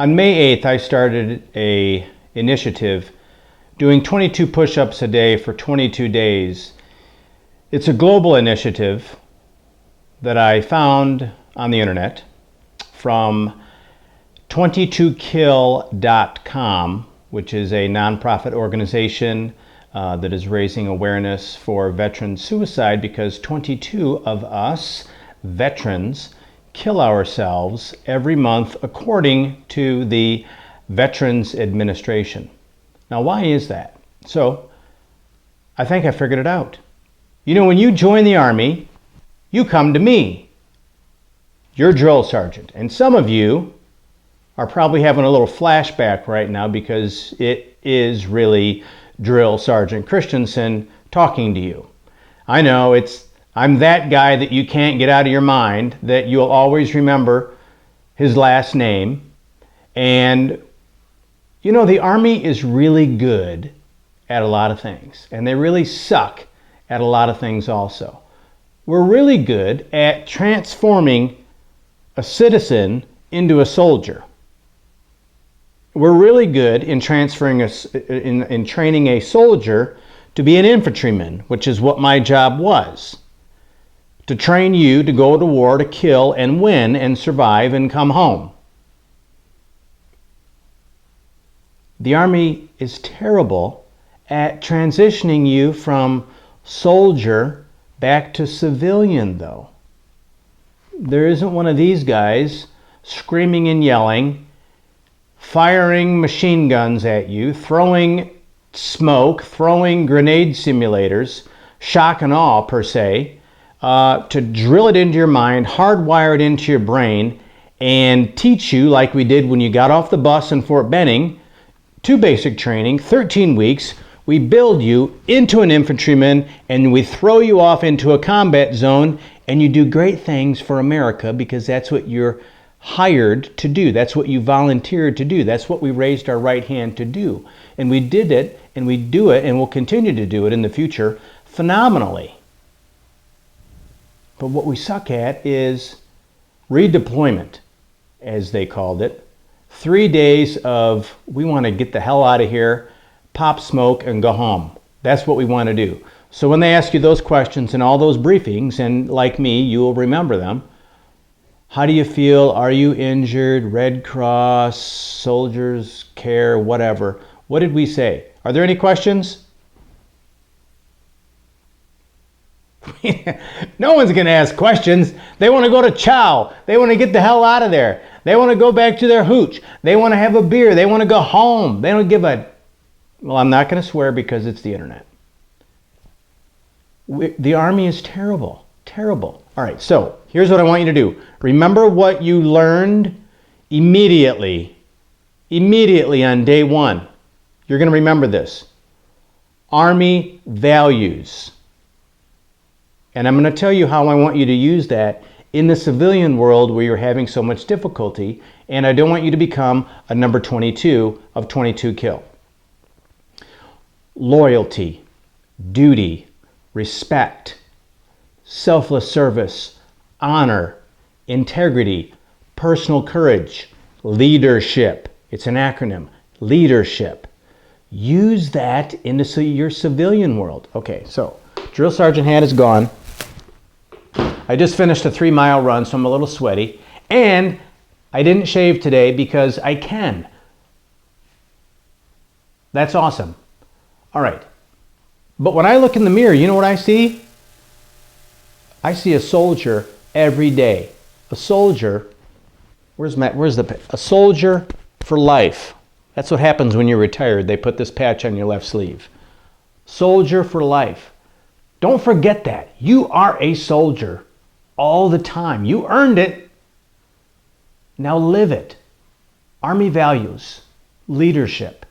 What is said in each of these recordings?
On May 8th, I started an initiative doing 22 push-ups a day for 22 days. It's a global initiative that I found on the internet from 22kill.com, which is a nonprofit organization that is raising awareness for veteran suicide because 22 of us veterans kill ourselves every month according to the Veterans Administration. Now, why is that? So, I think I figured it out. You know, when you join the Army, you come to me. You're drill sergeant. And some of you are probably having a little flashback right now because it is really Drill Sergeant Christensen talking to you. I know I'm that guy that you can't get out of your mind, that you'll always remember his last name. And you know, the Army is really good at a lot of things, and they really suck at a lot of things also. We're really good at transforming a citizen into a soldier. We're really good in transferring in training a soldier to be an infantryman, which is what my job was. To train you to go to war, to kill and win and survive and come home. The Army is terrible at transitioning you from soldier back to civilian, though. There isn't one of these guys screaming and yelling, firing machine guns at you, throwing smoke, throwing grenade simulators, shock and awe per se, to drill it into your mind, hardwire it into your brain, and teach you, like we did when you got off the bus in Fort Benning, 2 basic training, 13 weeks, we build you into an infantryman and we throw you off into a combat zone and you do great things for America because that's what you're hired to do. That's what you volunteered to do. That's what we raised our right hand to do. And we did it, and we do it, and we'll continue to do it in the future phenomenally. But what we suck at is redeployment, as they called it. 3 days of, we want to get the hell out of here, pop smoke, and go home. That's what we want to do. So when they ask you those questions in all those briefings, and like me, you will remember them, how do you feel? Are you injured? Red Cross, Soldiers Care, whatever. What did we say? Are there any questions? No one's going to ask questions. They want to go to chow. They want to get the hell out of there. They want to go back to their hooch. They want to have a beer. They want to go home. They don't give a... Well, I'm not going to swear because it's the internet. The Army is terrible. Terrible. All right, so here's what I want you to do. Remember what you learned immediately on day 1. You're going to remember this. Army values. And I'm going to tell you how I want you to use that in the civilian world where you're having so much difficulty, and I don't want you to become a number 22 of 22 kill. Loyalty, duty, respect, selfless service, honor, integrity, personal courage, leadership. It's an acronym, leadership. Use that into your civilian world. Okay, so drill sergeant hat is gone. I just finished a 3-mile run, so I'm a little sweaty. And I didn't shave today because I can. That's awesome. All right. But when I look in the mirror, you know what I see? I see a soldier every day. A soldier, a soldier for life. That's what happens when you're retired. They put this patch on your left sleeve. Soldier for life. Don't forget that. You are a soldier all the time. You earned it. Now live it. Army values, leadership.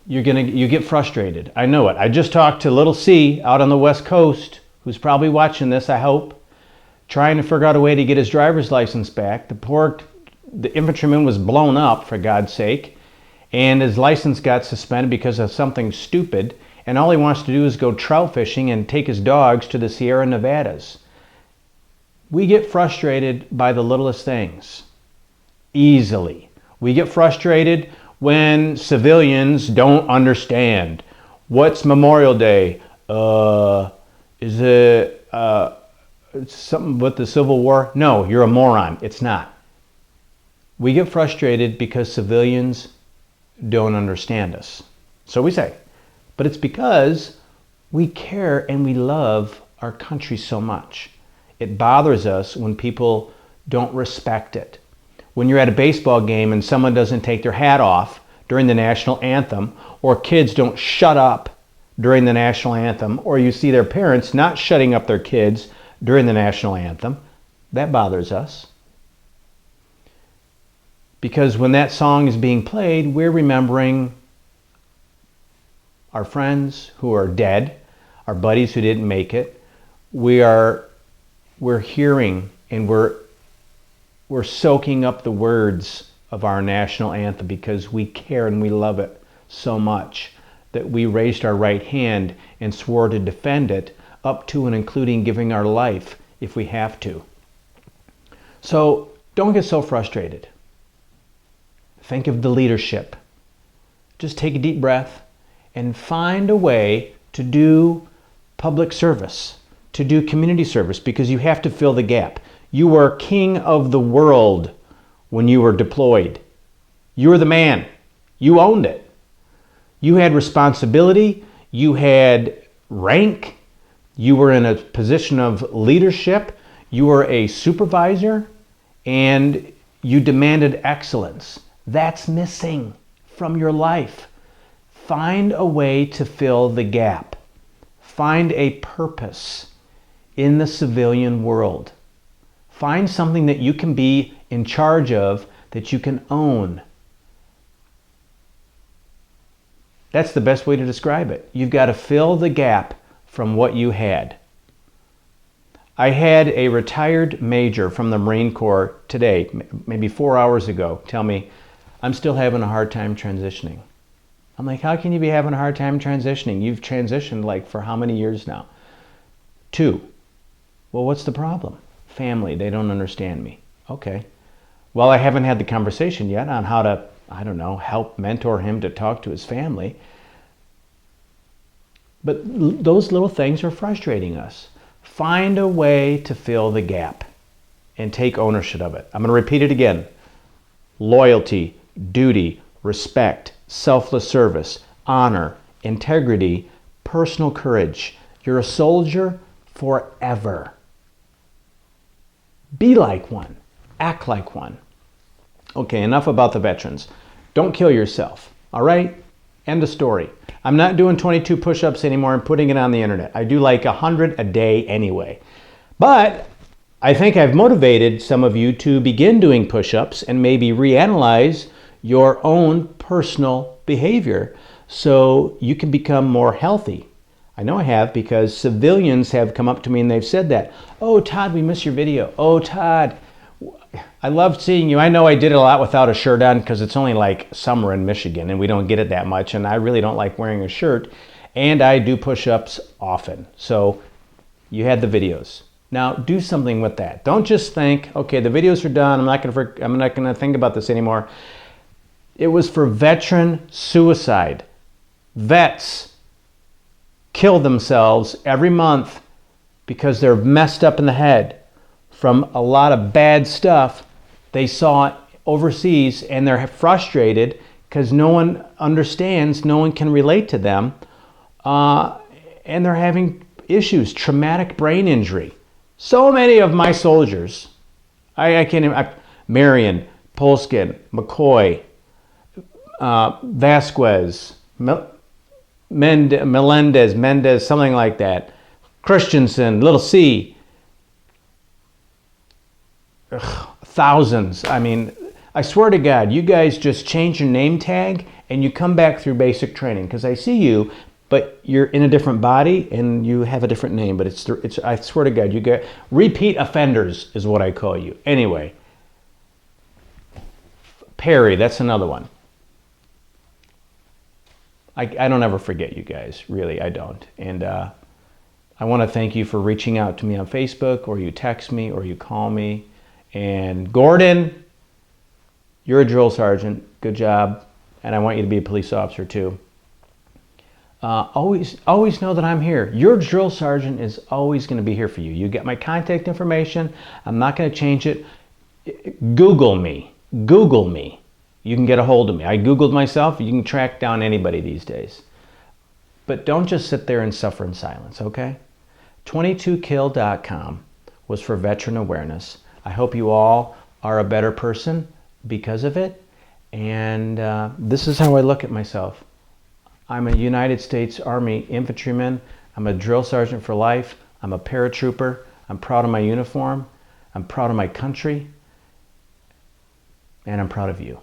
You get frustrated. I know it. I just talked to little C out on the West Coast, who's probably watching this, I hope, trying to figure out a way to get his driver's license back. The infantryman was blown up, for God's sake, and his license got suspended because of something stupid, and all he wants to do is go trout fishing and take his dogs to the Sierra Nevadas. We get frustrated by the littlest things, easily. We get frustrated when civilians don't understand. What's Memorial Day? Is it something with the Civil War? No, you're a moron. It's not. We get frustrated because civilians don't understand us. So we say, but it's because we care and we love our country so much. It bothers us when people don't respect it. When you're at a baseball game and someone doesn't take their hat off during the national anthem, or kids don't shut up during the national anthem, or you see their parents not shutting up their kids during the national anthem, that bothers us. Because when that song is being played, we're remembering our friends who are dead, our buddies who didn't make it. We're hearing and we're soaking up the words of our national anthem because we care and we love it so much that we raised our right hand and swore to defend it up to and including giving our life if we have to. So don't get so frustrated. Think of the leadership. Just take a deep breath and find a way to do public service, to do community service, because you have to fill the gap. You were king of the world when you were deployed. You were the man. You owned it. You had responsibility. You had rank. You were in a position of leadership. You were a supervisor, and you demanded excellence. That's missing from your life. Find a way to fill the gap. Find a purpose in the civilian world. Find something that you can be in charge of, that you can own. That's the best way to describe it. You've got to fill the gap from what you had. I had a retired major from the Marine Corps today, maybe 4 hours ago, tell me, I'm still having a hard time transitioning. I'm like, how can you be having a hard time transitioning? You've transitioned like for how many years now? 2. Well, what's the problem? Family, they don't understand me. Okay. Well, I haven't had the conversation yet on how to, I don't know, help mentor him to talk to his family. But those little things are frustrating us. Find a way to fill the gap and take ownership of it. I'm going to repeat it again. Loyalty, duty, respect, selfless service, honor, integrity, personal courage. You're a soldier forever. Be like one. Act like one. Okay, enough about the veterans. Don't kill yourself, all right? End of story. I'm not doing 22 push-ups anymore and putting it on the internet. I do like 100 a day anyway. But I think I've motivated some of you to begin doing push-ups and maybe reanalyze your own personal behavior so you can become more healthy. I know I have, because civilians have come up to me and they've said that. Oh, Todd, we missed your video. Oh, Todd, I loved seeing you. I know I did it a lot without a shirt on because it's only like summer in Michigan and we don't get it that much, and I really don't like wearing a shirt, and I do push-ups often. So you had the videos. Now do something with that. Don't just think, okay, the videos are done. I'm not going to think about this anymore. It was for veteran suicide. Vets kill themselves every month because they're messed up in the head from a lot of bad stuff they saw overseas, and they're frustrated because no one understands, no one can relate to them, and they're having issues, traumatic brain injury. So many of my soldiers, I can't even, Marion, Polskin, McCoy, Vasquez, Mendez, something like that, Christensen, little C, thousands. I mean, I swear to God, you guys just change your name tag and you come back through basic training, because I see you, but you're in a different body and you have a different name. But it's I swear to God, you get repeat offenders is what I call you. Anyway, Perry, that's another one. I don't ever forget you guys, really, I don't. And I want to thank you for reaching out to me on Facebook, or you text me, or you call me. And Gordon, you're a drill sergeant. Good job. And I want you to be a police officer too. Always know that I'm here. Your drill sergeant is always going to be here for you. You get my contact information. I'm not going to change it. Google me. Google me. You can get a hold of me. I Googled myself. You can track down anybody these days. But don't just sit there and suffer in silence, okay? 22kill.com was for veteran awareness. I hope you all are a better person because of it. And this is how I look at myself. I'm a United States Army infantryman. I'm a drill sergeant for life. I'm a paratrooper. I'm proud of my uniform. I'm proud of my country. And I'm proud of you.